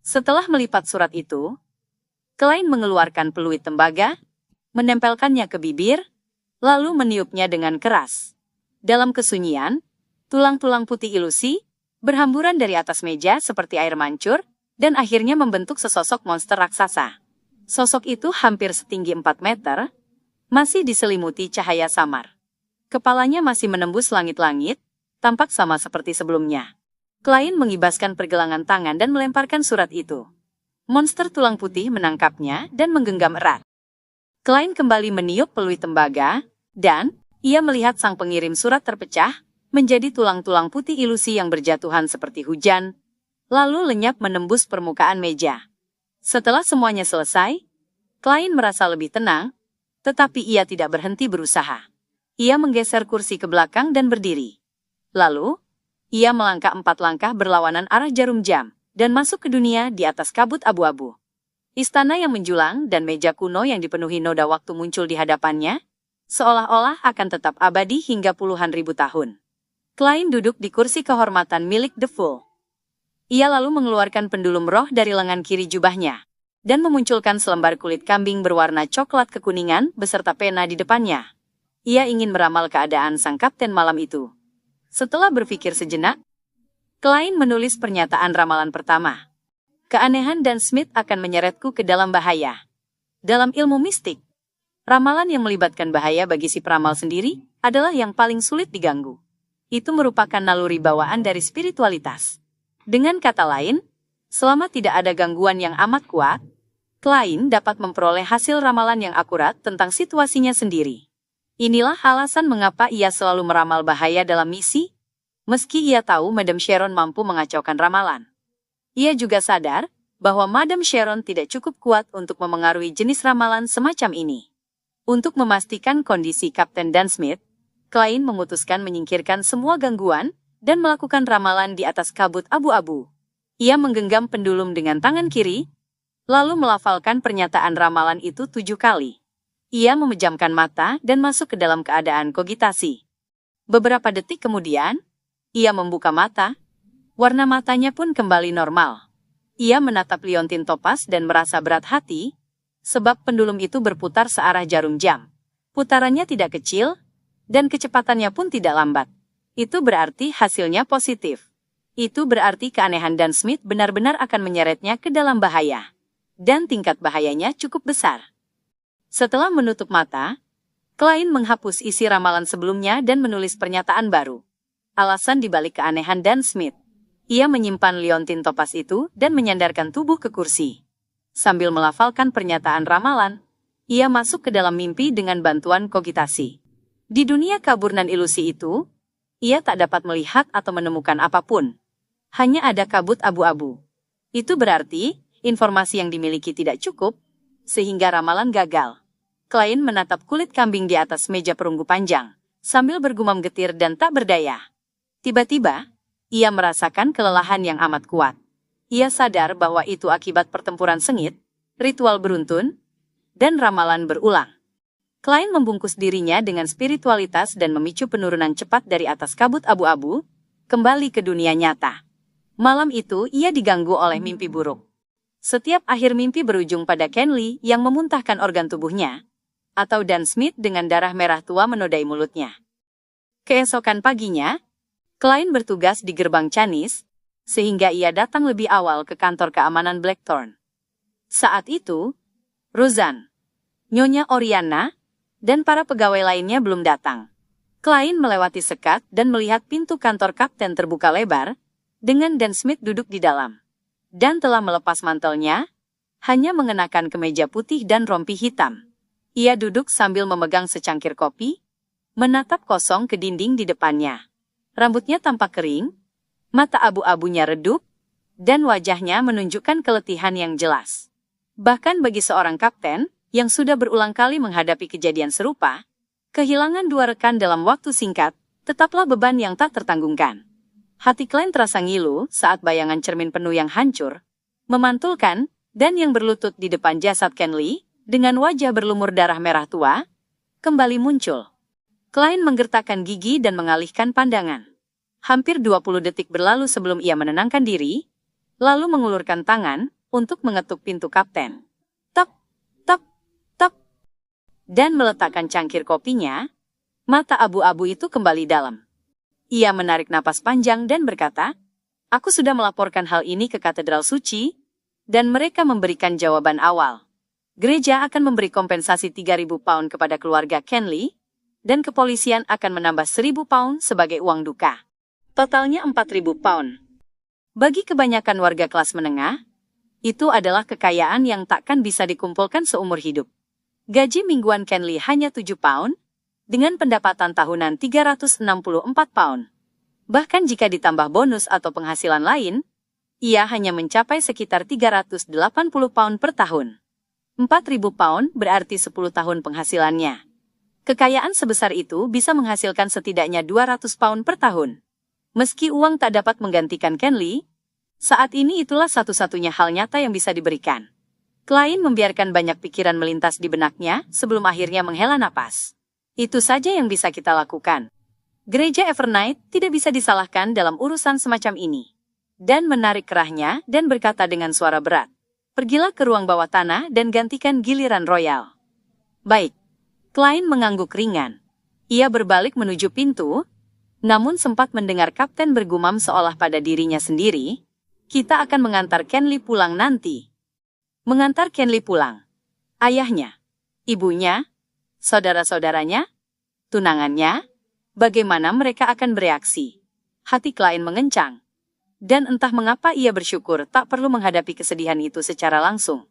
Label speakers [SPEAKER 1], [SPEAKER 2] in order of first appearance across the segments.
[SPEAKER 1] Setelah melipat surat itu, Klein mengeluarkan peluit tembaga, menempelkannya ke bibir, lalu meniupnya dengan keras. Dalam kesunyian, tulang-tulang putih ilusi berhamburan dari atas meja seperti air mancur, dan akhirnya membentuk sesosok monster raksasa. Sosok itu hampir setinggi 4 meter, masih diselimuti cahaya samar. Kepalanya masih menembus langit-langit, tampak sama seperti sebelumnya. Klein mengibaskan pergelangan tangan dan melemparkan surat itu. Monster tulang putih menangkapnya dan menggenggam erat. Klein kembali meniup peluit tembaga, dan ia melihat sang pengirim surat terpecah menjadi tulang-tulang putih ilusi yang berjatuhan seperti hujan, lalu lenyap menembus permukaan meja. Setelah semuanya selesai, Klein merasa lebih tenang, tetapi ia tidak berhenti berusaha. Ia menggeser kursi ke belakang dan berdiri. Lalu, ia melangkah 4 langkah berlawanan arah jarum jam, dan masuk ke dunia di atas kabut abu-abu. Istana yang menjulang dan meja kuno yang dipenuhi noda waktu muncul di hadapannya, seolah-olah akan tetap abadi hingga puluhan ribu tahun. Klein duduk di kursi kehormatan milik The Fool. Ia lalu mengeluarkan pendulum roh dari lengan kiri jubahnya, dan memunculkan selembar kulit kambing berwarna coklat kekuningan beserta pena di depannya. Ia ingin meramal keadaan sang kapten malam itu. Setelah berpikir sejenak, Klein menulis pernyataan ramalan pertama. Keanehan dan Smith akan menyeretku ke dalam bahaya. Dalam ilmu mistik, ramalan yang melibatkan bahaya bagi si peramal sendiri adalah yang paling sulit diganggu. Itu merupakan naluri bawaan dari spiritualitas. Dengan kata lain, selama tidak ada gangguan yang amat kuat, Klein dapat memperoleh hasil ramalan yang akurat tentang situasinya sendiri. Inilah alasan mengapa ia selalu meramal bahaya dalam misi, meski ia tahu Madame Sharon mampu mengacaukan ramalan. Ia juga sadar bahwa Madame Sharon tidak cukup kuat untuk memengaruhi jenis ramalan semacam ini. Untuk memastikan kondisi Kapten Dan Smith, Klein memutuskan menyingkirkan semua gangguan dan melakukan ramalan di atas kabut abu-abu. Ia menggenggam pendulum dengan tangan kiri, lalu melafalkan pernyataan ramalan itu 7 kali. Ia memejamkan mata dan masuk ke dalam keadaan kogitasi. Beberapa detik kemudian, ia membuka mata, warna matanya pun kembali normal. Ia menatap liontin topas dan merasa berat hati, sebab pendulum itu berputar searah jarum jam. Putarannya tidak kecil, dan kecepatannya pun tidak lambat. Itu berarti hasilnya positif. Itu berarti keanehan Dan Smith benar-benar akan menyeretnya ke dalam bahaya. Dan tingkat bahayanya cukup besar. Setelah menutup mata, Klein menghapus isi ramalan sebelumnya dan menulis pernyataan baru. Alasan dibalik keanehan Dan Smith. Ia menyimpan liontin topas itu dan menyandarkan tubuh ke kursi. Sambil melafalkan pernyataan ramalan, ia masuk ke dalam mimpi dengan bantuan kogitasi. Di dunia kaburnan ilusi itu, ia tak dapat melihat atau menemukan apapun. Hanya ada kabut abu-abu. Itu berarti, informasi yang dimiliki tidak cukup, sehingga ramalan gagal. Klein menatap kulit kambing di atas meja perunggu panjang, sambil bergumam getir dan tak berdaya. Tiba-tiba, ia merasakan kelelahan yang amat kuat. Ia sadar bahwa itu akibat pertempuran sengit, ritual beruntun, dan ramalan berulang. Klein membungkus dirinya dengan spiritualitas dan memicu penurunan cepat dari atas kabut abu-abu, kembali ke dunia nyata. Malam itu ia diganggu oleh mimpi buruk. Setiap akhir mimpi berujung pada Ken Lee yang memuntahkan organ tubuhnya, atau Dan Smith dengan darah merah tua menodai mulutnya. Keesokan paginya, Klein bertugas di gerbang Canis, sehingga ia datang lebih awal ke kantor keamanan Blackthorn. Saat itu, Roseanne, Nyonya Oriana, dan para pegawai lainnya belum datang. Klein melewati sekat dan melihat pintu kantor kapten terbuka lebar, dengan Dan Smith duduk di dalam. Dan telah melepas mantelnya, hanya mengenakan kemeja putih dan rompi hitam. Ia duduk sambil memegang secangkir kopi, menatap kosong ke dinding di depannya. Rambutnya tampak kering, mata abu-abunya redup, dan wajahnya menunjukkan keletihan yang jelas. Bahkan bagi seorang kapten, yang sudah berulang kali menghadapi kejadian serupa, kehilangan 2 rekan dalam waktu singkat, tetaplah beban yang tak tertanggungkan. Hati Klein terasa ngilu saat bayangan cermin penuh yang hancur, memantulkan, dan yang berlutut di depan jasad Ken Lee, dengan wajah berlumur darah merah tua, kembali muncul. Klein menggertakkan gigi dan mengalihkan pandangan. Hampir 20 detik berlalu sebelum ia menenangkan diri, lalu mengulurkan tangan, untuk mengetuk pintu kapten. Tok, tok, tok. Dan meletakkan cangkir kopinya, mata abu-abu itu kembali dalam. Ia menarik napas panjang dan berkata, "Aku sudah melaporkan hal ini ke Katedral Suci, dan mereka memberikan jawaban awal. Gereja akan memberi kompensasi 3.000 pound kepada keluarga Kenley, dan kepolisian akan menambah 1.000 pound sebagai uang duka. Totalnya 4.000 pound. Bagi kebanyakan warga kelas menengah, itu adalah kekayaan yang takkan bisa dikumpulkan seumur hidup. Gaji mingguan Kenley hanya 7 pound, dengan pendapatan tahunan 364 pound. Bahkan jika ditambah bonus atau penghasilan lain, ia hanya mencapai sekitar 380 pound per tahun. 4.000 pound berarti 10 tahun penghasilannya. Kekayaan sebesar itu bisa menghasilkan setidaknya 200 pound per tahun. Meski uang tak dapat menggantikan Kenley, saat ini itulah satu-satunya hal nyata yang bisa diberikan. Klein membiarkan banyak pikiran melintas di benaknya sebelum akhirnya menghela napas. Itu saja yang bisa kita lakukan. Gereja Evernight tidak bisa disalahkan dalam urusan semacam ini. Dan menarik kerahnya dan berkata dengan suara berat, "Pergilah ke ruang bawah tanah dan gantikan giliran Royal." Baik. Klein mengangguk ringan. Ia berbalik menuju pintu, namun sempat mendengar kapten bergumam seolah pada dirinya sendiri, "Kita akan mengantar Kenley pulang nanti." Mengantar Kenley pulang. Ayahnya, ibunya, saudara-saudaranya, tunangannya, bagaimana mereka akan bereaksi? Hati Klein mengencang. Dan entah mengapa ia bersyukur tak perlu menghadapi kesedihan itu secara langsung.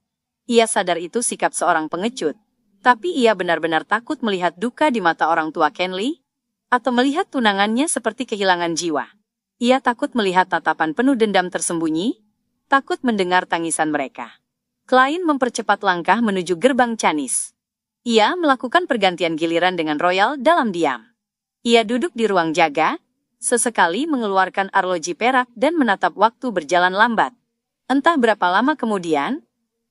[SPEAKER 1] Ia sadar itu sikap seorang pengecut. Tapi ia benar-benar takut melihat duka di mata orang tua Kenley, atau melihat tunangannya seperti kehilangan jiwa. Ia takut melihat tatapan penuh dendam tersembunyi, takut mendengar tangisan mereka. Klein mempercepat langkah menuju gerbang Canis. Ia melakukan pergantian giliran dengan Royal dalam diam. Ia duduk di ruang jaga, sesekali mengeluarkan arloji perak dan menatap waktu berjalan lambat. Entah berapa lama kemudian,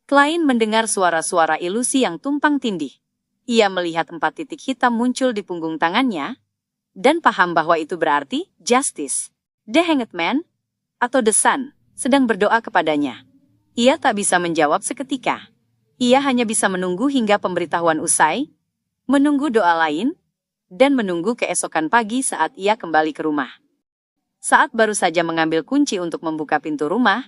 [SPEAKER 1] Klein mendengar suara-suara ilusi yang tumpang tindih. Ia melihat 4 titik hitam muncul di punggung tangannya, dan paham bahwa itu berarti Justice, The Hanged Man, atau The Sun, sedang berdoa kepadanya. Ia tak bisa menjawab seketika. Ia hanya bisa menunggu hingga pemberitahuan usai, menunggu doa lain, dan menunggu keesokan pagi saat ia kembali ke rumah. Saat baru saja mengambil kunci untuk membuka pintu rumah,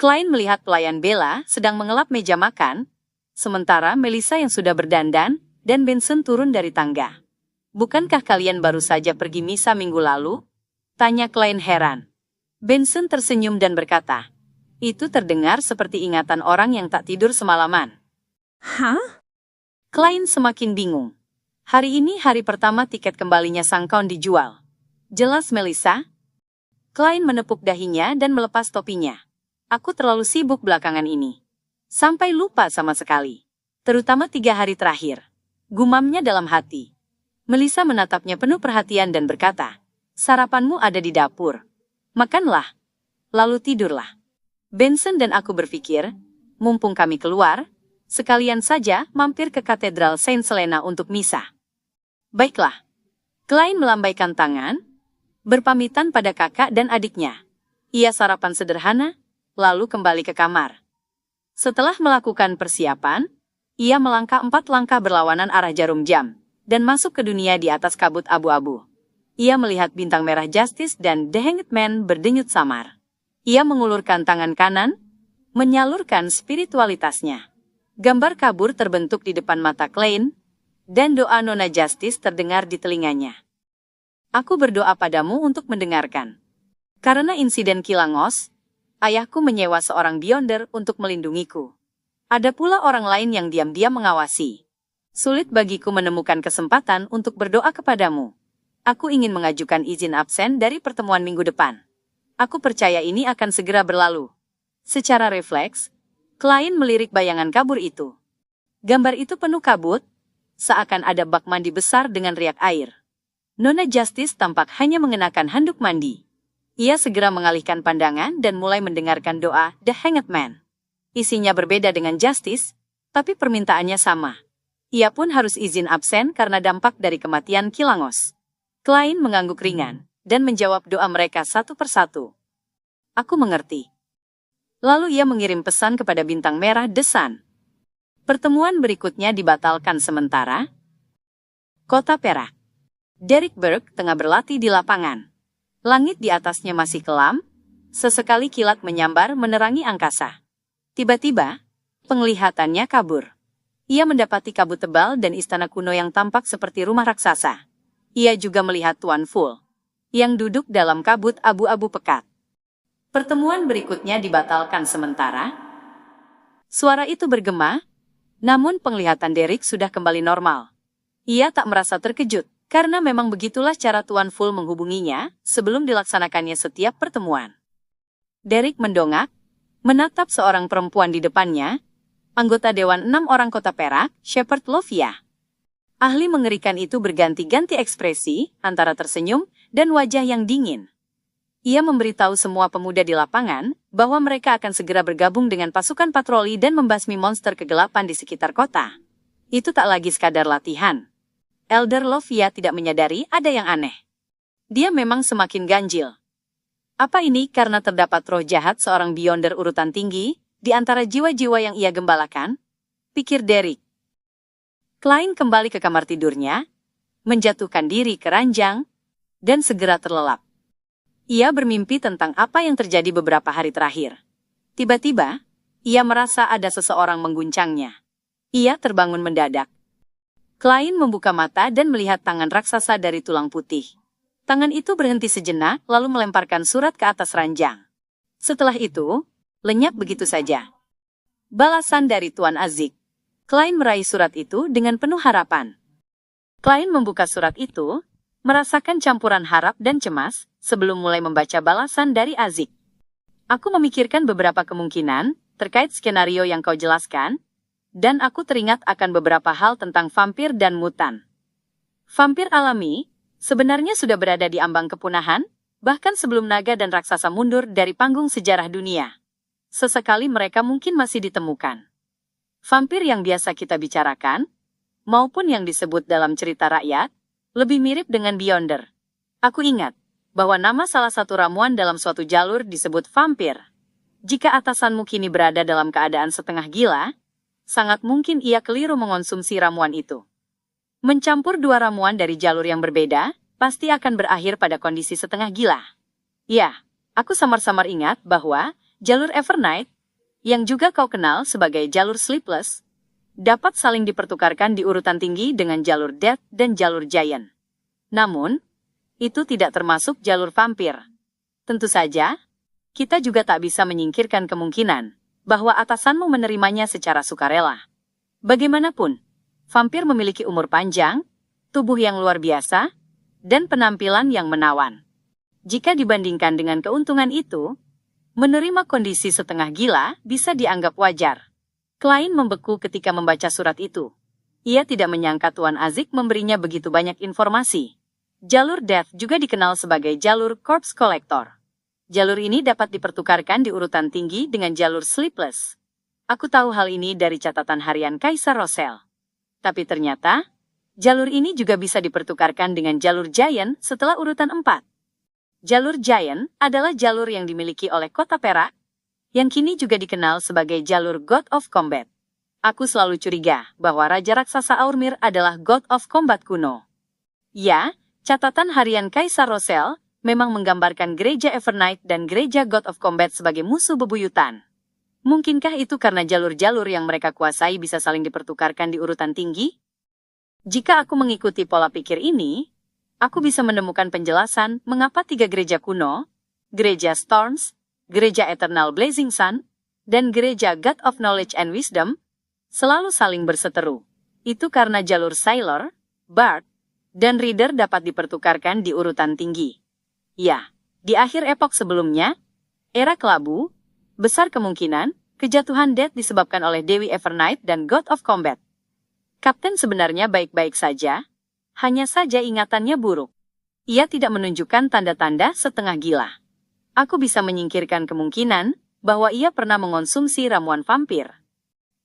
[SPEAKER 1] Klein melihat pelayan Bella sedang mengelap meja makan, sementara Melissa yang sudah berdandan, dan Benson turun dari tangga. "Bukankah kalian baru saja pergi misa minggu lalu?" tanya Klein heran. Benson tersenyum dan berkata, "Itu terdengar seperti ingatan orang yang tak tidur semalaman."
[SPEAKER 2] Hah?
[SPEAKER 1] Klein semakin bingung. Hari ini hari pertama tiket kembalinya Sang Count dijual. Jelas Melissa. Klein menepuk dahinya dan melepas topinya. "Aku terlalu sibuk belakangan ini. Sampai lupa sama sekali. Terutama 3 hari terakhir." Gumamnya dalam hati. Melissa menatapnya penuh perhatian dan berkata, "Sarapanmu ada di dapur. Makanlah, lalu tidurlah." Benson dan aku berpikir, mumpung kami keluar, sekalian saja mampir ke Katedral Saint Selena untuk misa. Baiklah. Klein melambaikan tangan, berpamitan pada kakak dan adiknya. Ia sarapan sederhana, lalu kembali ke kamar. Setelah melakukan persiapan, ia melangkah 4 langkah berlawanan arah jarum jam, dan masuk ke dunia di atas kabut abu-abu. Ia melihat bintang merah Justice dan The Hanged Man berdenyut samar. Ia mengulurkan tangan kanan, menyalurkan spiritualitasnya. Gambar kabur terbentuk di depan mata Klein, dan doa Nona Justice terdengar di telinganya. "Aku berdoa padamu untuk mendengarkan. Karena insiden Kilangos, ayahku menyewa seorang Beyonder untuk melindungiku. Ada pula orang lain yang diam-diam mengawasi. Sulit bagiku menemukan kesempatan untuk berdoa kepadamu. Aku ingin mengajukan izin absen dari pertemuan minggu depan. Aku percaya ini akan segera berlalu." Secara refleks, Klein melirik bayangan kabur itu. Gambar itu penuh kabut, seakan ada bak mandi besar dengan riak air. Nona Justice tampak hanya mengenakan handuk mandi. Ia segera mengalihkan pandangan dan mulai mendengarkan doa The Hanged Man. Isinya berbeda dengan Justice, tapi permintaannya sama. Ia pun harus izin absen karena dampak dari kematian Kilangos. Klein mengangguk ringan, dan menjawab doa mereka satu persatu. "Aku mengerti." Lalu ia mengirim pesan kepada Bintang Merah The Sun. Pertemuan berikutnya dibatalkan sementara. Kota Perak. Derek Burke tengah berlatih di lapangan. Langit di atasnya masih kelam, sesekali kilat menyambar menerangi angkasa. Tiba-tiba, penglihatannya kabur. Ia mendapati kabut tebal dan istana kuno yang tampak seperti rumah raksasa. Ia juga melihat Tuan Full, yang duduk dalam kabut abu-abu pekat. Pertemuan berikutnya dibatalkan sementara. Suara itu bergema, namun penglihatan Derek sudah kembali normal. Ia tak merasa terkejut, karena memang begitulah cara Tuan Full menghubunginya sebelum dilaksanakannya setiap pertemuan. Derek mendongak, menatap seorang perempuan di depannya, anggota Dewan 6 Orang Kota Perak, Shepherd Lovia. Ahli mengerikan itu berganti-ganti ekspresi, antara tersenyum dan wajah yang dingin. Ia memberitahu semua pemuda di lapangan bahwa mereka akan segera bergabung dengan pasukan patroli dan membasmi monster kegelapan di sekitar kota. Itu tak lagi sekadar latihan. Elder Lovia tidak menyadari ada yang aneh. Dia memang semakin ganjil. Apa ini karena terdapat roh jahat seorang Beyonder urutan tinggi di antara jiwa-jiwa yang ia gembalakan? Pikir Derek. Klein kembali ke kamar tidurnya, menjatuhkan diri ke ranjang, dan segera terlelap. Ia bermimpi tentang apa yang terjadi beberapa hari terakhir. Tiba-tiba, ia merasa ada seseorang mengguncangnya. Ia terbangun mendadak. Klein membuka mata dan melihat tangan raksasa dari tulang putih. Tangan itu berhenti sejenak lalu melemparkan surat ke atas ranjang. Setelah itu, lenyap begitu saja. Balasan dari Tuan Azik. Klein meraih surat itu dengan penuh harapan. Klein membuka surat itu, merasakan campuran harap dan cemas, sebelum mulai membaca balasan dari Azik. Aku memikirkan beberapa kemungkinan, terkait skenario yang kau jelaskan, dan aku teringat akan beberapa hal tentang vampir dan mutan. Vampir alami, sebenarnya sudah berada di ambang kepunahan, bahkan sebelum naga dan raksasa mundur dari panggung sejarah dunia. Sesekali mereka mungkin masih ditemukan. Vampir yang biasa kita bicarakan, maupun yang disebut dalam cerita rakyat, lebih mirip dengan Beyonder. Aku ingat bahwa nama salah satu ramuan dalam suatu jalur disebut vampir. Jika atasanmu kini berada dalam keadaan setengah gila, sangat mungkin ia keliru mengonsumsi ramuan itu. Mencampur dua ramuan dari jalur yang berbeda, pasti akan berakhir pada kondisi setengah gila. Ya, aku samar-samar ingat bahwa jalur Evernight, yang juga kau kenal sebagai jalur Sleepless, dapat saling dipertukarkan di urutan tinggi dengan jalur Death dan jalur Giant. Namun, itu tidak termasuk jalur vampir. Tentu saja, kita juga tak bisa menyingkirkan kemungkinan bahwa atasanmu menerimanya secara sukarela. Bagaimanapun, vampir memiliki umur panjang, tubuh yang luar biasa, dan penampilan yang menawan. Jika dibandingkan dengan keuntungan itu, menerima kondisi setengah gila bisa dianggap wajar. Klein membeku ketika membaca surat itu. Ia tidak menyangka Tuan Azik memberinya begitu banyak informasi. Jalur Death juga dikenal sebagai jalur Corpse Collector. Jalur ini dapat dipertukarkan di urutan tinggi dengan jalur Sleepless. Aku tahu hal ini dari catatan harian Kaisar Rosel. Tapi ternyata, jalur ini juga bisa dipertukarkan dengan jalur Giant setelah urutan 4. Jalur Giant adalah jalur yang dimiliki oleh Kota Perak, yang kini juga dikenal sebagai jalur God of Combat. Aku selalu curiga bahwa Raja Raksasa Aurmir adalah God of Combat kuno. Ya, catatan harian Kaisar Rosel memang menggambarkan gereja Evernight dan gereja God of Combat sebagai musuh bebuyutan. Mungkinkah itu karena jalur-jalur yang mereka kuasai bisa saling dipertukarkan di urutan tinggi? Jika aku mengikuti pola pikir ini, aku bisa menemukan penjelasan mengapa 3 gereja kuno, gereja Storms, gereja Eternal Blazing Sun, dan gereja God of Knowledge and Wisdom, selalu saling berseteru. Itu karena jalur Sailor, Bard, dan Reader dapat dipertukarkan di urutan tinggi. Ya, di akhir epok sebelumnya, era kelabu, besar kemungkinan, kejatuhan Death disebabkan oleh Dewi Evernight dan God of Combat. Kapten sebenarnya baik-baik saja, hanya saja ingatannya buruk. Ia tidak menunjukkan tanda-tanda setengah gila. Aku bisa menyingkirkan kemungkinan bahwa ia pernah mengonsumsi ramuan vampir.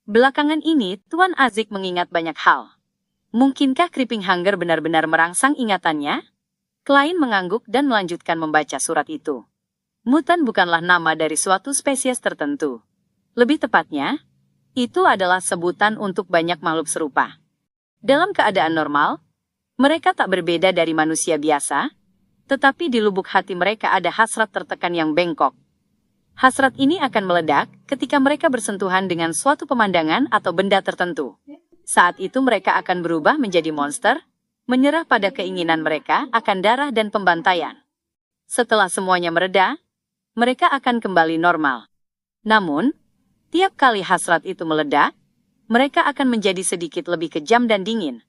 [SPEAKER 1] Belakangan ini, Tuan Azik mengingat banyak hal. Mungkinkah Creeping Hunger benar-benar merangsang ingatannya? Klein mengangguk dan melanjutkan membaca surat itu. Mutan bukanlah nama dari suatu spesies tertentu. Lebih tepatnya, itu adalah sebutan untuk banyak makhluk serupa. Dalam keadaan normal, mereka tak berbeda dari manusia biasa, tetapi di lubuk hati mereka ada hasrat tertekan yang bengkok. Hasrat ini akan meledak ketika mereka bersentuhan dengan suatu pemandangan atau benda tertentu. Saat itu mereka akan berubah menjadi monster, menyerah pada keinginan mereka akan darah dan pembantaian. Setelah semuanya mereda, mereka akan kembali normal. Namun, tiap kali hasrat itu meledak, mereka akan menjadi sedikit lebih kejam dan dingin,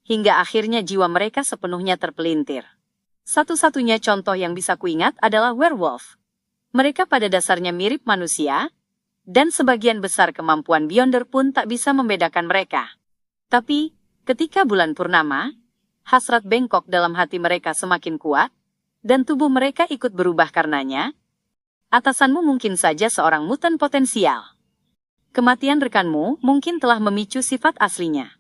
[SPEAKER 1] hingga akhirnya jiwa mereka sepenuhnya terpelintir. Satu-satunya contoh yang bisa kuingat adalah werewolf. Mereka pada dasarnya mirip manusia, dan sebagian besar kemampuan Beyonder pun tak bisa membedakan mereka. Tapi, ketika bulan purnama, hasrat bengkok dalam hati mereka semakin kuat, dan tubuh mereka ikut berubah karenanya. Atasanmu mungkin saja seorang mutan potensial. Kematian rekanmu mungkin telah memicu sifat aslinya.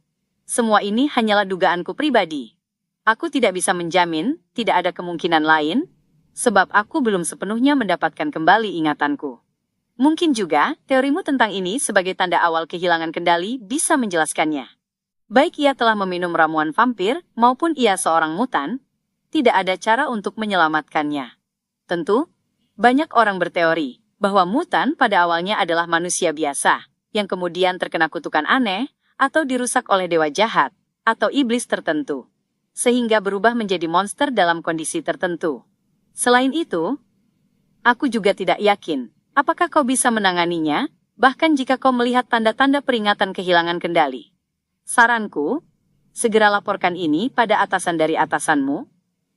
[SPEAKER 1] Semua ini hanyalah dugaanku pribadi. Aku tidak bisa menjamin, tidak ada kemungkinan lain, sebab aku belum sepenuhnya mendapatkan kembali ingatanku. Mungkin juga, teorimu tentang ini sebagai tanda awal kehilangan kendali bisa menjelaskannya. Baik ia telah meminum ramuan vampir, maupun ia seorang mutan, tidak ada cara untuk menyelamatkannya. Tentu, banyak orang berteori bahwa mutan pada awalnya adalah manusia biasa, yang kemudian terkena kutukan aneh, atau dirusak oleh dewa jahat, atau iblis tertentu, sehingga berubah menjadi monster dalam kondisi tertentu. Selain itu, aku juga tidak yakin apakah kau bisa menanganinya, bahkan jika kau melihat tanda-tanda peringatan kehilangan kendali. Saranku, segera laporkan ini pada atasan dari atasanmu,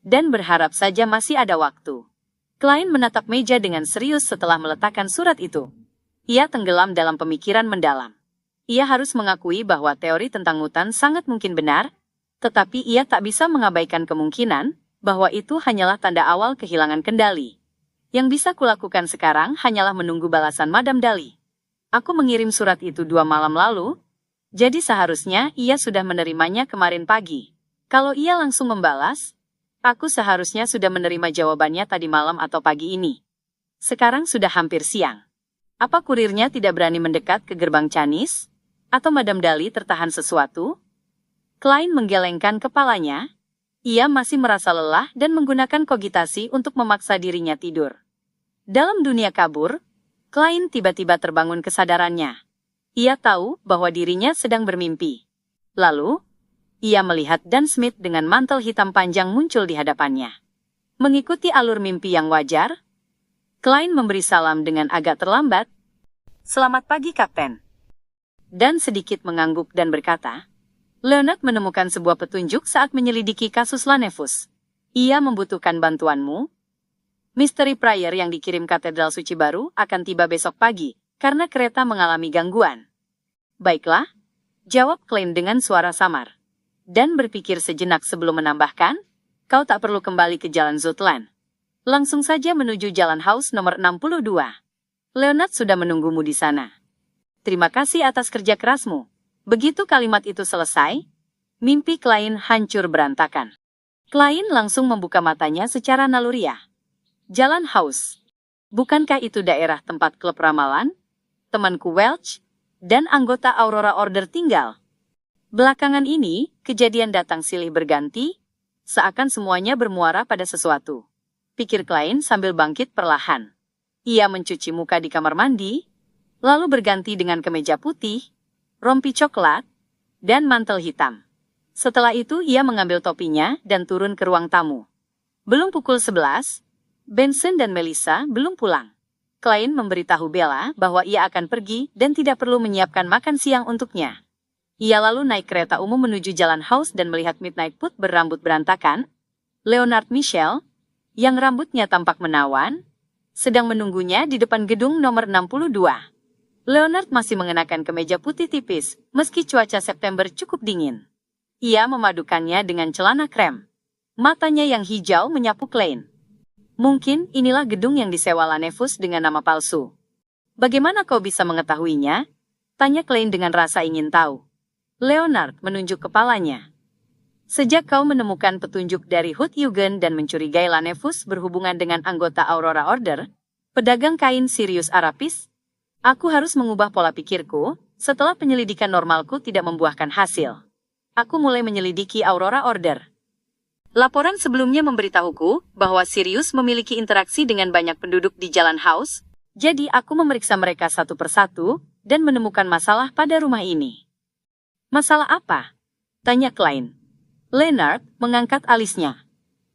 [SPEAKER 1] dan berharap saja masih ada waktu. Klein menatap meja dengan serius setelah meletakkan surat itu. Ia tenggelam dalam pemikiran mendalam. Ia harus mengakui bahwa teori tentang mutan sangat mungkin benar, tetapi ia tak bisa mengabaikan kemungkinan bahwa itu hanyalah tanda awal kehilangan kendali. Yang bisa kulakukan sekarang hanyalah menunggu balasan Madam Dali. Aku mengirim surat itu 2 malam lalu, jadi seharusnya ia sudah menerimanya kemarin pagi. Kalau ia langsung membalas, aku seharusnya sudah menerima jawabannya tadi malam atau pagi ini. Sekarang sudah hampir siang. Apa kurirnya tidak berani mendekat ke gerbang Canis? Atau Madam Dali tertahan sesuatu? Klein menggelengkan kepalanya. Ia masih merasa lelah dan menggunakan kogitasi untuk memaksa dirinya tidur. Dalam dunia kabur, Klein tiba-tiba terbangun kesadarannya. Ia tahu bahwa dirinya sedang bermimpi. Lalu, ia melihat Dan Smith dengan mantel hitam panjang muncul di hadapannya. Mengikuti alur mimpi yang wajar, Klein memberi salam dengan agak terlambat. "Selamat pagi, Kapten." Dan sedikit mengangguk dan berkata, "Leonard menemukan sebuah petunjuk saat menyelidiki kasus Lanevus. Ia membutuhkan bantuanmu. Misteri Prior yang dikirim Katedral Suci Baru akan tiba besok pagi, karena kereta mengalami gangguan." "Baiklah," jawab Klein dengan suara samar. Dan berpikir sejenak sebelum menambahkan, "Kau tak perlu kembali ke Jalan Zutland. Langsung saja menuju Jalan House nomor 62. Leonard sudah menunggumu di sana. Terima kasih atas kerja kerasmu." Begitu kalimat itu selesai, mimpi Klein hancur berantakan. Klein langsung membuka matanya secara naluriah. Jalan House. Bukankah itu daerah tempat klub ramalan, temanku Welch, dan anggota Aurora Order tinggal? Belakangan ini, kejadian datang silih berganti, seakan semuanya bermuara pada sesuatu. Pikir Klein sambil bangkit perlahan. Ia mencuci muka di kamar mandi, lalu berganti dengan kemeja putih, rompi coklat, dan mantel hitam. Setelah itu ia mengambil topinya dan turun ke ruang tamu. Belum pukul 11, Benson dan Melissa belum pulang. Klein memberitahu Bella bahwa ia akan pergi dan tidak perlu menyiapkan makan siang untuknya. Ia lalu naik kereta umum menuju Jalan House dan melihat Midnight Put berambut berantakan, Leonard Michel, yang rambutnya tampak menawan, sedang menunggunya di depan gedung nomor 62. Leonard masih mengenakan kemeja putih tipis, meski cuaca September cukup dingin. Ia memadukannya dengan celana krem. Matanya yang hijau menyapu Klein. "Mungkin inilah gedung yang disewa Lanevus dengan nama palsu." "Bagaimana kau bisa mengetahuinya?" tanya Klein dengan rasa ingin tahu. Leonard menunjuk kepalanya. "Sejak kau menemukan petunjuk dari Hood Eugen dan mencurigai Lanevus berhubungan dengan anggota Aurora Order, Pedagang kain Sirius Arapis, aku harus mengubah pola pikirku setelah penyelidikan normalku tidak membuahkan hasil. Aku mulai menyelidiki Aurora Order. Laporan sebelumnya memberitahuku bahwa Sirius memiliki interaksi dengan banyak penduduk di Jalan House, jadi aku memeriksa mereka satu persatu dan menemukan masalah pada rumah ini. Masalah apa? Tanya Klein. Leonard mengangkat alisnya.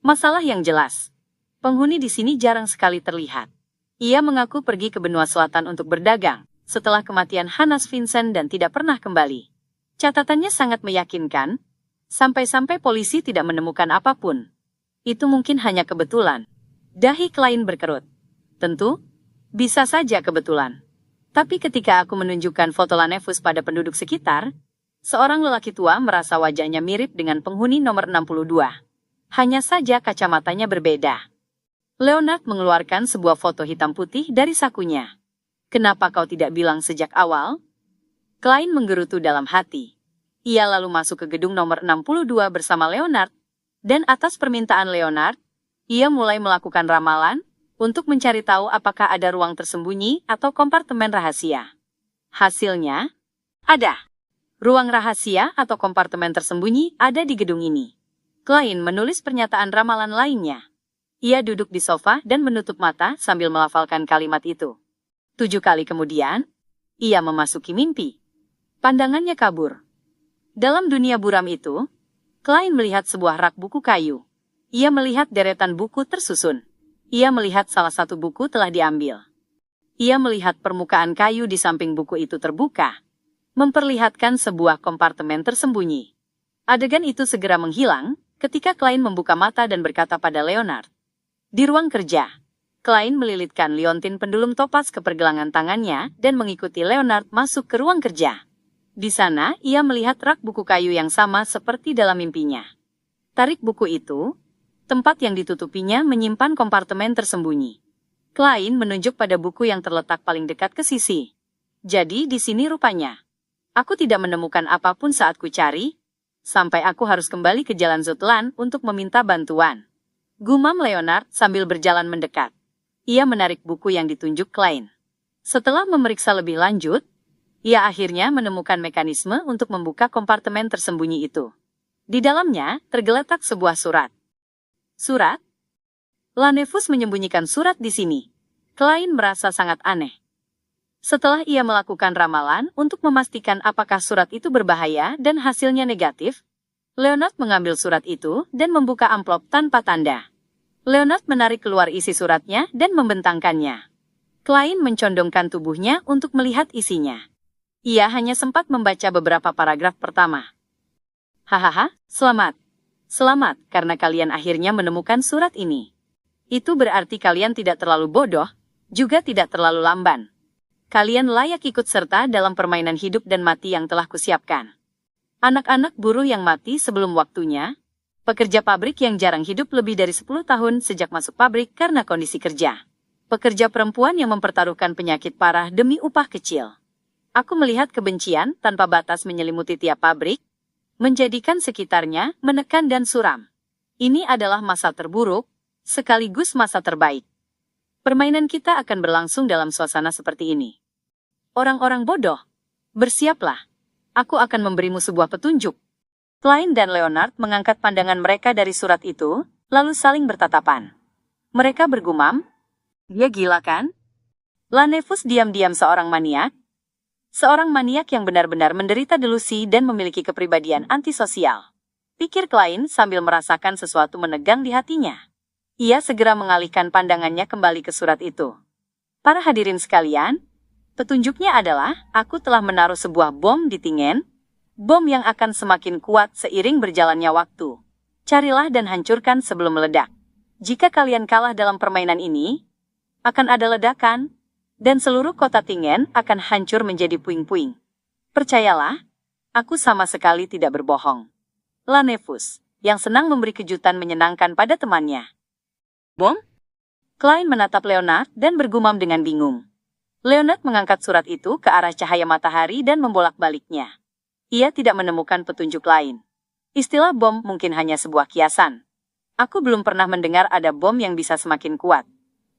[SPEAKER 1] Masalah yang jelas. Penghuni di sini jarang sekali terlihat. Ia mengaku pergi ke benua selatan untuk berdagang setelah kematian Hannes Vincent dan tidak pernah kembali. Catatannya sangat meyakinkan, sampai-sampai polisi tidak menemukan apapun. Itu mungkin hanya kebetulan. Dahi Klein berkerut. Tentu, bisa saja kebetulan. Tapi ketika aku menunjukkan foto Lanevus pada penduduk sekitar, seorang lelaki tua merasa wajahnya mirip dengan penghuni nomor 62. Hanya saja kacamatanya berbeda. Leonard mengeluarkan sebuah foto hitam putih dari sakunya. Kenapa kau tidak bilang sejak awal? Klein menggerutu dalam hati. Ia lalu masuk ke gedung nomor 62 bersama Leonard, dan atas permintaan Leonard, ia mulai melakukan ramalan untuk mencari tahu apakah ada ruang tersembunyi atau kompartemen rahasia. Hasilnya, ada. Ruang rahasia atau kompartemen tersembunyi ada di gedung ini. Klein menulis pernyataan ramalan lainnya. Ia duduk di sofa dan menutup mata sambil melafalkan kalimat itu. 7 kali kemudian, ia memasuki mimpi. Pandangannya kabur. Dalam dunia buram itu, Klein melihat sebuah rak buku kayu. Ia melihat deretan buku tersusun. Ia melihat salah satu buku telah diambil. Ia melihat permukaan kayu di samping buku itu terbuka, memperlihatkan sebuah kompartemen tersembunyi. Adegan itu segera menghilang ketika Klein membuka mata dan berkata pada Leonard. Di ruang kerja, Klein melilitkan liontin pendulum topas ke pergelangan tangannya dan mengikuti Leonard masuk ke ruang kerja. Di sana, ia melihat rak buku kayu yang sama seperti dalam mimpinya. Tarik buku itu, tempat yang ditutupinya menyimpan kompartemen tersembunyi. Klein menunjuk pada buku yang terletak paling dekat ke sisi. Jadi di sini rupanya. Aku tidak menemukan apapun saat ku cari, sampai aku harus kembali ke Jalan Zutlan untuk meminta bantuan. Gumam Leonard sambil berjalan mendekat. Ia menarik buku yang ditunjuk Klein. Setelah memeriksa lebih lanjut, ia akhirnya menemukan mekanisme untuk membuka kompartemen tersembunyi itu. Di dalamnya tergeletak sebuah surat. Surat? Lanevus menyembunyikan surat di sini. Klein merasa sangat aneh. Setelah ia melakukan ramalan untuk memastikan apakah surat itu berbahaya dan hasilnya negatif, Leonard mengambil surat itu dan membuka amplop tanpa tanda. Leonard menarik keluar isi suratnya dan membentangkannya. Klein mencondongkan tubuhnya untuk melihat isinya. Ia hanya sempat membaca beberapa paragraf pertama. Hahaha, selamat. Selamat karena kalian akhirnya menemukan surat ini. Itu berarti kalian tidak terlalu bodoh, juga tidak terlalu lamban. Kalian layak ikut serta dalam permainan hidup dan mati yang telah kusiapkan. Anak-anak buruh yang mati sebelum waktunya, pekerja pabrik yang jarang hidup lebih dari 10 tahun sejak masuk pabrik karena kondisi kerja, pekerja perempuan yang mempertaruhkan penyakit parah demi upah kecil. Aku melihat kebencian tanpa batas menyelimuti tiap pabrik, menjadikan sekitarnya menekan dan suram. Ini adalah masa terburuk, sekaligus masa terbaik. Permainan kita akan berlangsung dalam suasana seperti ini. Orang-orang bodoh, bersiaplah. Aku akan memberimu sebuah petunjuk. Klein dan Leonard mengangkat pandangan mereka dari surat itu, lalu saling bertatapan. Mereka bergumam, dia gila kan? Lanevus diam-diam seorang maniak. Seorang maniak yang benar-benar menderita delusi dan memiliki kepribadian antisosial. Pikir Klein sambil merasakan sesuatu menegang di hatinya. Ia segera mengalihkan pandangannya kembali ke surat itu. Para hadirin sekalian, petunjuknya adalah, aku telah menaruh sebuah bom di Tingen, bom yang akan semakin kuat seiring berjalannya waktu. Carilah dan hancurkan sebelum meledak. Jika kalian kalah dalam permainan ini, akan ada ledakan, dan seluruh kota Tingen akan hancur menjadi puing-puing. Percayalah, aku sama sekali tidak berbohong. Lanevus, yang senang memberi kejutan menyenangkan pada temannya. Bom? Klein menatap Leonard dan bergumam dengan bingung. Leonard mengangkat surat itu ke arah cahaya matahari dan membolak-baliknya. Ia tidak menemukan petunjuk lain. Istilah bom mungkin hanya sebuah kiasan. Aku belum pernah mendengar ada bom yang bisa semakin kuat.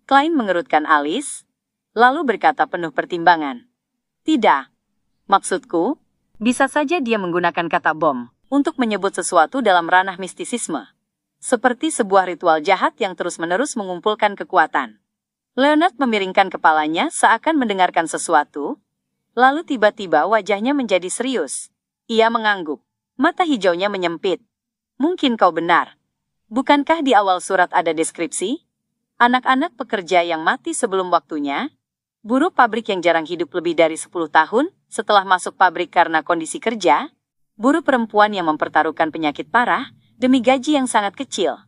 [SPEAKER 1] Klein mengerutkan alis, lalu berkata penuh pertimbangan. Tidak. Maksudku, bisa saja dia menggunakan kata bom untuk menyebut sesuatu dalam ranah mistisisme. Seperti sebuah ritual jahat yang terus-menerus mengumpulkan kekuatan. Leonard memiringkan kepalanya seakan mendengarkan sesuatu, lalu tiba-tiba wajahnya menjadi serius. Ia mengangguk. Mata hijaunya menyempit. Mungkin kau benar. Bukankah di awal surat ada deskripsi? Anak-anak pekerja yang mati sebelum waktunya, buruh pabrik yang jarang hidup lebih dari 10 tahun setelah masuk pabrik karena kondisi kerja, buruh perempuan yang mempertaruhkan penyakit parah demi gaji yang sangat kecil,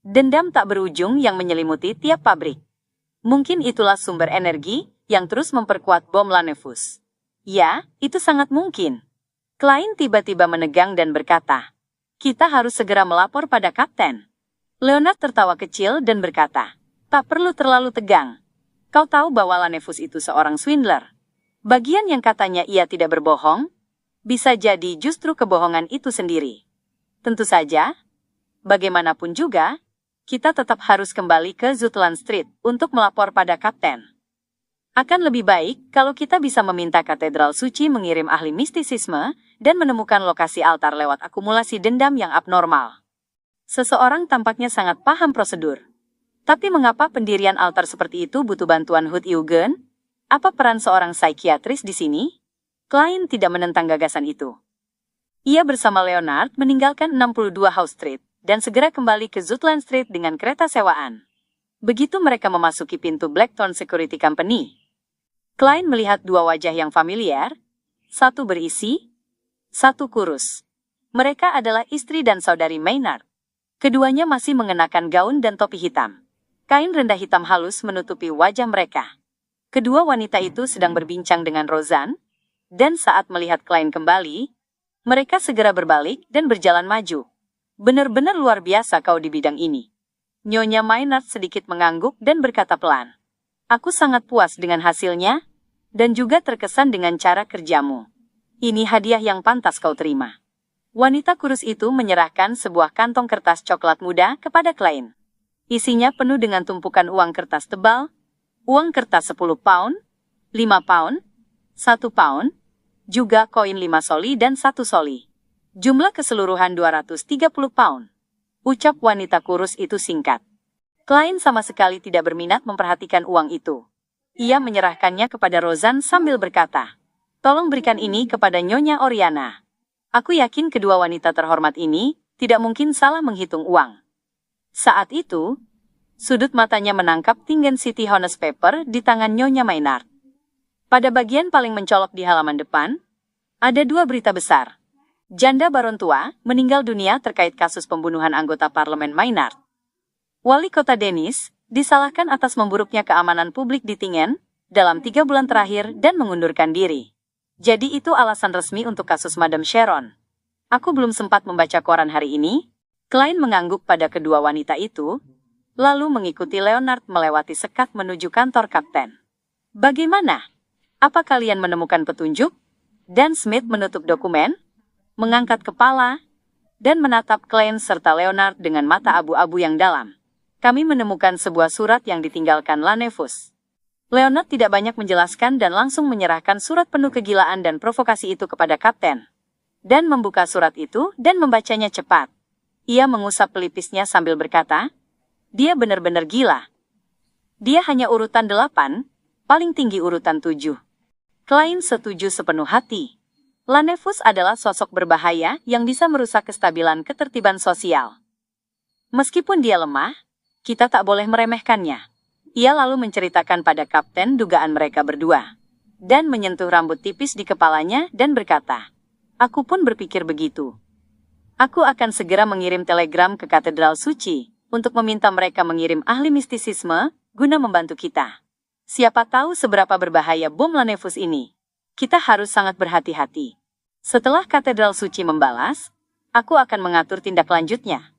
[SPEAKER 1] dendam tak berujung yang menyelimuti tiap pabrik. Mungkin itulah sumber energi yang terus memperkuat bom Lanevus. Ya, itu sangat mungkin. Klein tiba-tiba menegang dan berkata, kita harus segera melapor pada kapten. Leonard tertawa kecil dan berkata, tak perlu terlalu tegang. Kau tahu bahwa Lanevus itu seorang swindler. Bagian yang katanya ia tidak berbohong, bisa jadi justru kebohongan itu sendiri. Tentu saja, bagaimanapun juga, kita tetap harus kembali ke Zutland Street untuk melapor pada kapten. Akan lebih baik kalau kita bisa meminta Katedral Suci mengirim ahli mistisisme dan menemukan lokasi altar lewat akumulasi dendam yang abnormal. Seseorang tampaknya sangat paham prosedur. Tapi mengapa pendirian altar seperti itu butuh bantuan Hood Eugen? Apa peran seorang psikiatris di sini? Klein tidak menentang gagasan itu. Ia bersama Leonard meninggalkan 62 House Street dan segera kembali ke Zutland Street dengan kereta sewaan. Begitu mereka memasuki pintu Blackthorn Security Company, Klein melihat dua wajah yang familiar, satu berisi, satu kurus. Mereka adalah istri dan saudari Maynard. Keduanya masih mengenakan gaun dan topi hitam. Kain rendah hitam halus menutupi wajah mereka. Kedua wanita itu sedang berbincang dengan Roseanne, dan saat melihat Klein kembali, mereka segera berbalik dan berjalan maju. Benar-benar luar biasa kau di bidang ini. Nyonya Maynard sedikit mengangguk dan berkata pelan. Aku sangat puas dengan hasilnya, dan juga terkesan dengan cara kerjamu. Ini hadiah yang pantas kau terima. Wanita kurus itu menyerahkan sebuah kantong kertas coklat muda kepada Klein. Isinya penuh dengan tumpukan uang kertas tebal, uang kertas 10 pound, 5 pound, 1 pound, juga koin 5 soli dan 1 soli. Jumlah keseluruhan 230 pound. Ucap wanita kurus itu singkat. Klein sama sekali tidak berminat memperhatikan uang itu. Ia menyerahkannya kepada Roseanne sambil berkata, tolong berikan ini kepada Nyonya Oriana. Aku yakin kedua wanita terhormat ini tidak mungkin salah menghitung uang. Saat itu, sudut matanya menangkap Tingen City Honest Paper di tangan Nyonya Maynard. Pada bagian paling mencolok di halaman depan, ada dua berita besar. Janda Baron tua meninggal dunia terkait kasus pembunuhan anggota parlemen Maynard. Wali kota Dennis disalahkan atas memburuknya keamanan publik di Tingen dalam 3 bulan terakhir dan mengundurkan diri. Jadi itu alasan resmi untuk kasus Madam Sharon. Aku belum sempat membaca koran hari ini. Klein mengangguk pada kedua wanita itu, lalu mengikuti Leonard melewati sekat menuju kantor kapten. Bagaimana? Apa kalian menemukan petunjuk? Dan Smith menutup dokumen, mengangkat kepala, dan menatap Klein serta Leonard dengan mata abu-abu yang dalam. Kami menemukan sebuah surat yang ditinggalkan Lanevus. Leonard tidak banyak menjelaskan dan langsung menyerahkan surat penuh kegilaan dan provokasi itu kepada kapten. Dan membuka surat itu dan membacanya cepat. Ia mengusap pelipisnya sambil berkata, dia benar-benar gila. Dia hanya urutan 8, paling tinggi urutan 7. Klein setuju sepenuh hati. Lanevus adalah sosok berbahaya yang bisa merusak kestabilan ketertiban sosial. Meskipun dia lemah, kita tak boleh meremehkannya. Ia lalu menceritakan pada kapten dugaan mereka berdua, dan menyentuh rambut tipis di kepalanya dan berkata, aku pun berpikir begitu. Aku akan segera mengirim telegram ke Katedral Suci, untuk meminta mereka mengirim ahli mistisisme, guna membantu kita. Siapa tahu seberapa berbahaya bom Lanevus ini. Kita harus sangat berhati-hati. Setelah Katedral Suci membalas, aku akan mengatur tindak lanjutnya.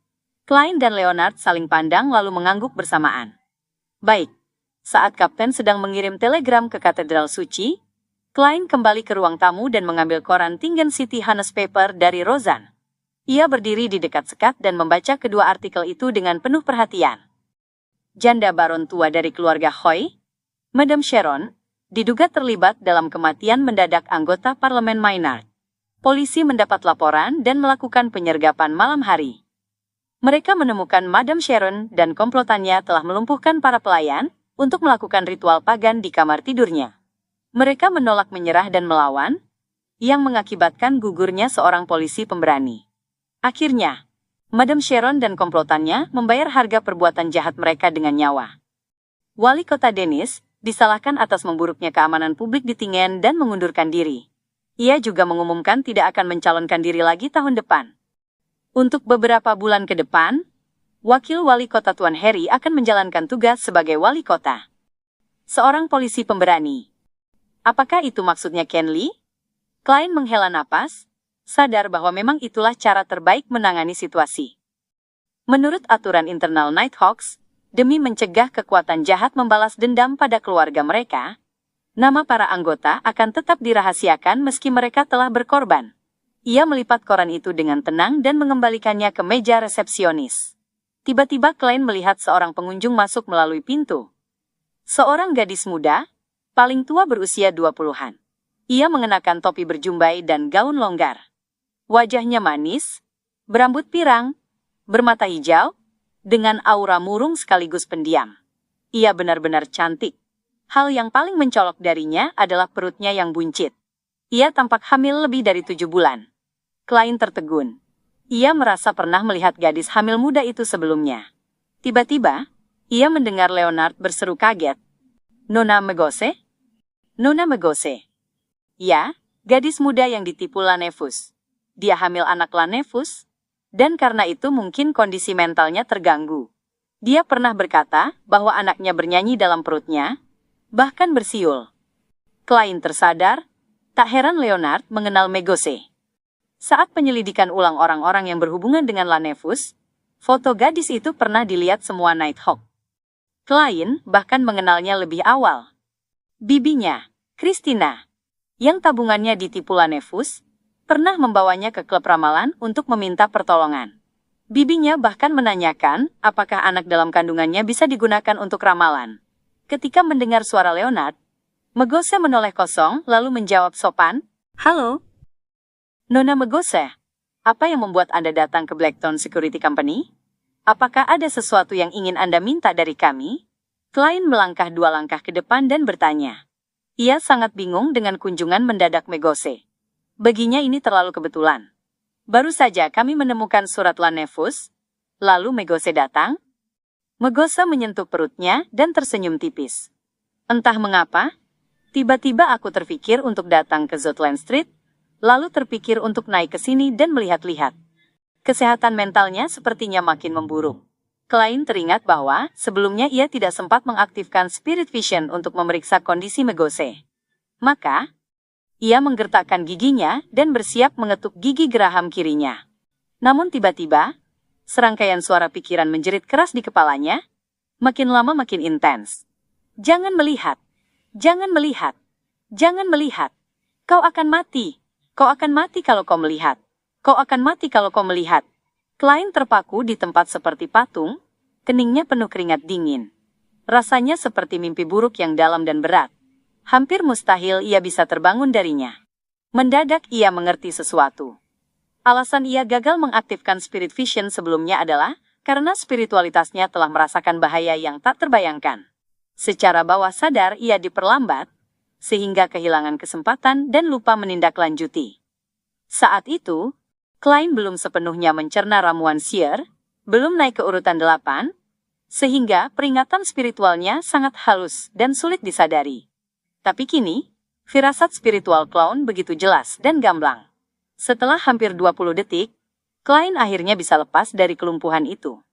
[SPEAKER 1] Klein dan Leonard saling pandang lalu mengangguk bersamaan. Baik, saat kapten sedang mengirim telegram ke Katedral Suci, Klein kembali ke ruang tamu dan mengambil koran Tingen City Honest Paper dari Roseanne. Ia berdiri di dekat sekat dan membaca kedua artikel itu dengan penuh perhatian. janda baron tua dari keluarga Hoy, Madame Sharon, diduga terlibat dalam kematian mendadak anggota parlemen Maynard. Polisi mendapat laporan dan melakukan penyergapan malam hari. Mereka menemukan Madame Sharon dan komplotannya telah melumpuhkan para pelayan untuk melakukan ritual pagan di kamar tidurnya. Mereka menolak menyerah dan melawan, yang mengakibatkan gugurnya seorang polisi pemberani. Akhirnya, Madame Sharon dan komplotannya membayar harga perbuatan jahat mereka dengan nyawa. Wali kota Dennis disalahkan atas memburuknya keamanan publik di Tingen dan mengundurkan diri. Ia juga mengumumkan tidak akan mencalonkan diri lagi tahun depan. Untuk beberapa bulan ke depan, Wakil Wali Kota Tuan Harry akan menjalankan tugas sebagai wali kota. Seorang polisi pemberani. Apakah itu maksudnya Ken Lee? Klein menghela napas, sadar bahwa memang itulah cara terbaik menangani situasi. Menurut aturan internal Nighthawks, demi mencegah kekuatan jahat membalas dendam pada keluarga mereka, nama para anggota akan tetap dirahasiakan meski mereka telah berkorban. Ia melipat koran itu dengan tenang dan mengembalikannya ke meja resepsionis. Tiba-tiba Klein melihat seorang pengunjung masuk melalui pintu. Seorang gadis muda, paling tua berusia 20-an. Ia mengenakan topi berjumbai dan gaun longgar. Wajahnya manis, berambut pirang, bermata hijau, dengan aura murung sekaligus pendiam. Ia benar-benar cantik. Hal yang paling mencolok darinya adalah perutnya yang buncit. Ia tampak hamil lebih dari 7 bulan. Klein tertegun. Ia merasa pernah melihat gadis hamil muda itu sebelumnya. Tiba-tiba, ia mendengar Leonard berseru kaget. Nona Megose? Nona Megose. Ya, gadis muda yang ditipu Lanevus. Dia hamil anak Lanevus, dan karena itu mungkin kondisi mentalnya terganggu. Dia pernah berkata bahwa anaknya bernyanyi dalam perutnya, bahkan bersiul. Klein tersadar, tak heran Leonard mengenal Megose. Saat penyelidikan ulang orang-orang yang berhubungan dengan Lanevus, foto gadis itu pernah dilihat semua Nighthawk. Klein bahkan mengenalnya lebih awal. Bibinya, Christina, yang tabungannya ditipu Lanevus, pernah membawanya ke klub ramalan untuk meminta pertolongan. Bibinya bahkan menanyakan apakah anak dalam kandungannya bisa digunakan untuk ramalan. Ketika mendengar suara Leonard, Megose menoleh kosong lalu menjawab sopan, "Halo, Nona Megose, apa yang membuat Anda datang ke Blackstone Security Company? Apakah ada sesuatu yang ingin Anda minta dari kami?" Klein melangkah 2 langkah ke depan dan bertanya. Ia sangat bingung dengan kunjungan mendadak Megose. Baginya ini terlalu kebetulan. Baru saja kami menemukan surat Lanevus, lalu Megose datang. Megose menyentuh perutnya dan tersenyum tipis. Entah mengapa, tiba-tiba aku terpikir untuk datang ke Zotland Street, lalu terpikir untuk naik ke sini dan melihat-lihat. Kesehatan mentalnya sepertinya makin memburuk. Klein teringat bahwa sebelumnya ia tidak sempat mengaktifkan Spirit Vision untuk memeriksa kondisi Megose. Maka, ia menggertakkan giginya dan bersiap mengetuk gigi geraham kirinya. Namun tiba-tiba, serangkaian suara pikiran menjerit keras di kepalanya, makin lama makin intens. Jangan melihat, jangan melihat, jangan melihat. Kau akan mati, kau akan mati kalau kau melihat, kau akan mati kalau kau melihat. Klein terpaku di tempat seperti patung, keningnya penuh keringat dingin. Rasanya seperti mimpi buruk yang dalam dan berat. Hampir mustahil ia bisa terbangun darinya. Mendadak ia mengerti sesuatu. Alasan ia gagal mengaktifkan Spirit Vision sebelumnya adalah karena spiritualitasnya telah merasakan bahaya yang tak terbayangkan. Secara bawah sadar ia diperlambat, sehingga kehilangan kesempatan dan lupa menindaklanjuti. Saat itu, Klein belum sepenuhnya mencerna ramuan Seer, belum naik ke urutan 8, sehingga peringatan spiritualnya sangat halus dan sulit disadari. Tapi kini, firasat spiritual Clown begitu jelas dan gamblang. Setelah hampir 20 detik, Klein akhirnya bisa lepas dari kelumpuhan itu.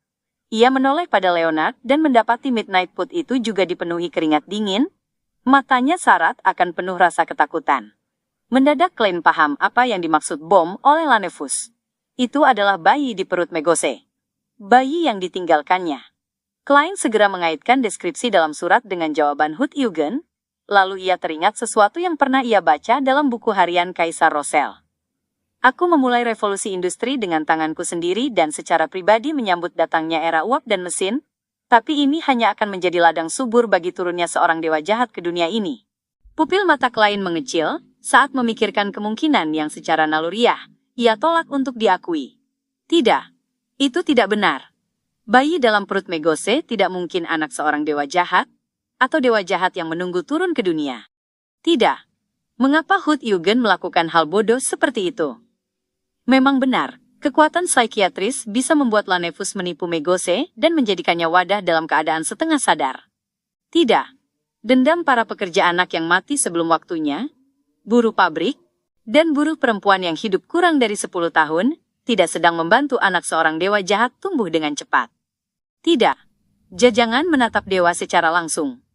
[SPEAKER 1] Ia menoleh pada Leonard dan mendapati Midnight Put itu juga dipenuhi keringat dingin, matanya syarat akan penuh rasa ketakutan. Mendadak Klein paham apa yang dimaksud bom oleh Lanevus. Itu adalah bayi di perut Megose. Bayi yang ditinggalkannya. Klein segera mengaitkan deskripsi dalam surat dengan jawaban Hut-Eugen, lalu ia teringat sesuatu yang pernah ia baca dalam buku harian Kaisar Rosel. Aku memulai revolusi industri dengan tanganku sendiri dan secara pribadi menyambut datangnya era uap dan mesin, Tapi ini hanya akan menjadi ladang subur bagi turunnya seorang dewa jahat ke dunia ini. Pupil mata Klein mengecil saat memikirkan kemungkinan yang secara naluriah ia tolak untuk diakui. Tidak, itu tidak benar. Bayi dalam perut Megose tidak mungkin anak seorang dewa jahat, atau dewa jahat yang menunggu turun ke dunia. Tidak. Mengapa Hud Yugen melakukan hal bodoh seperti itu? Memang benar, kekuatan psikiatris bisa membuat Lanefus menipu Megose dan menjadikannya wadah dalam keadaan setengah sadar. Tidak. Dendam para pekerja anak yang mati sebelum waktunya, buruh pabrik, dan buruh perempuan yang hidup kurang dari 10 tahun, tidak sedang membantu anak seorang dewa jahat tumbuh dengan cepat. Tidak. Jajangan menatap dewa secara langsung.